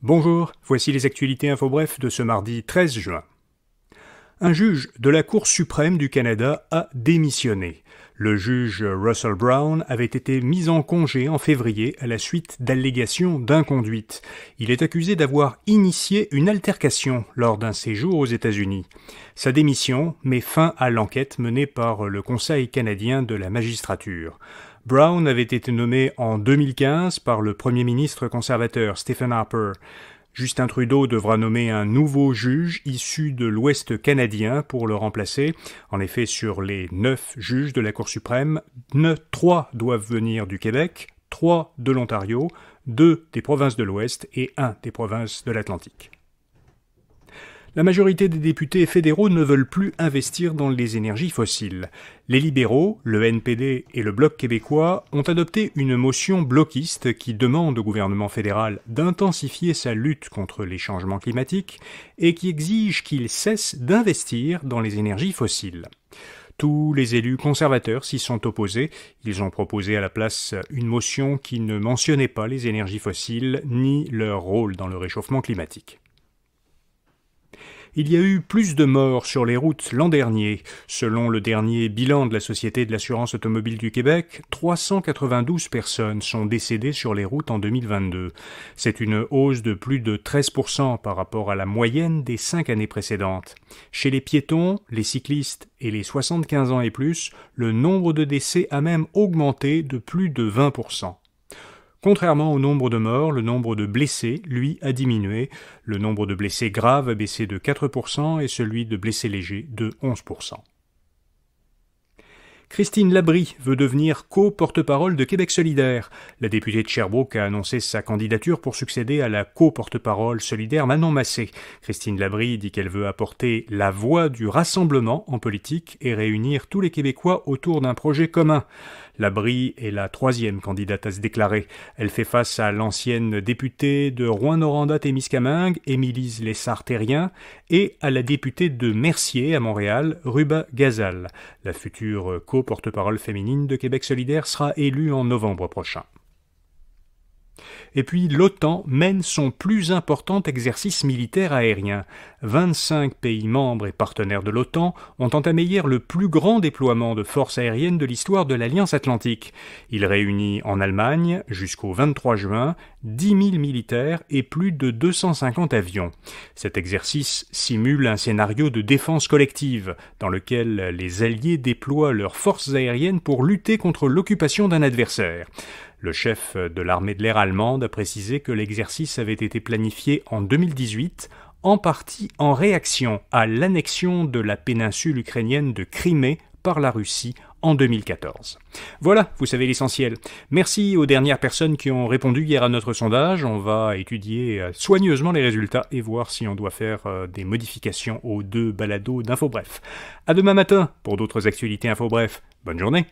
Bonjour, voici les actualités InfoBref de ce mardi 13 juin. Un juge de la Cour suprême du Canada a démissionné. Le juge Russell Brown avait été mis en congé en février à la suite d'allégations d'inconduite. Il est accusé d'avoir initié une altercation lors d'un séjour aux États-Unis. Sa démission met fin à l'enquête menée par le Conseil canadien de la magistrature. Brown avait été nommé en 2015 par le premier ministre conservateur Stephen Harper. Justin Trudeau devra nommer un nouveau juge issu de l'Ouest canadien pour le remplacer. En effet, sur les 9 juges de la Cour suprême, 3 doivent venir du Québec, 3 de l'Ontario, 2 des provinces de l'Ouest et 1 des provinces de l'Atlantique. La majorité des députés fédéraux ne veulent plus investir dans les énergies fossiles. Les libéraux, le NPD et le Bloc québécois ont adopté une motion bloquiste qui demande au gouvernement fédéral d'intensifier sa lutte contre les changements climatiques et qui exige qu'il cesse d'investir dans les énergies fossiles. Tous les élus conservateurs s'y sont opposés. Ils ont proposé à la place une motion qui ne mentionnait pas les énergies fossiles ni leur rôle dans le réchauffement climatique. Il y a eu plus de morts sur les routes l'an dernier. Selon le dernier bilan de la Société de l'assurance automobile du Québec, 392 personnes sont décédées sur les routes en 2022. C'est une hausse de plus de 13% par rapport à la moyenne des 5 années précédentes. Chez les piétons, les cyclistes et les 75 ans et plus, le nombre de décès a même augmenté de plus de 20%. Contrairement au nombre de morts, le nombre de blessés, lui, a diminué. Le nombre de blessés graves a baissé de 4% et celui de blessés légers de 11%. Christine Labrie veut devenir co-porte-parole de Québec solidaire. La députée de Sherbrooke a annoncé sa candidature pour succéder à la co-porte-parole solidaire Manon Massé. Christine Labrie dit qu'elle veut apporter la voix du rassemblement en politique et réunir tous les Québécois autour d'un projet commun. Labrie est la 3e candidate à se déclarer. Elle fait face à l'ancienne députée de Rouyn-Noranda-Témiscamingue, Émilise Lessard-Terrien, et à la députée de Mercier à Montréal, Ruba Gazal. La future co-porte-parole féminine de Québec solidaire sera élue en novembre prochain. Et puis l'OTAN mène son plus important exercice militaire aérien. 25 pays membres et partenaires de l'OTAN ont entamé hier le plus grand déploiement de forces aériennes de l'histoire de l'Alliance Atlantique. Il réunit en Allemagne, jusqu'au 23 juin, 10 000 militaires et plus de 250 avions. Cet exercice simule un scénario de défense collective, dans lequel les Alliés déploient leurs forces aériennes pour lutter contre l'occupation d'un adversaire. Le chef de l'armée de l'air allemande a précisé que l'exercice avait été planifié en 2018, en partie en réaction à l'annexion de la péninsule ukrainienne de Crimée par la Russie en 2014. Voilà, vous savez l'essentiel. Merci aux dernières personnes qui ont répondu hier à notre sondage. On va étudier soigneusement les résultats et voir si on doit faire des modifications aux 2 balados d'InfoBref. À demain matin pour d'autres actualités InfoBref. Bonne journée.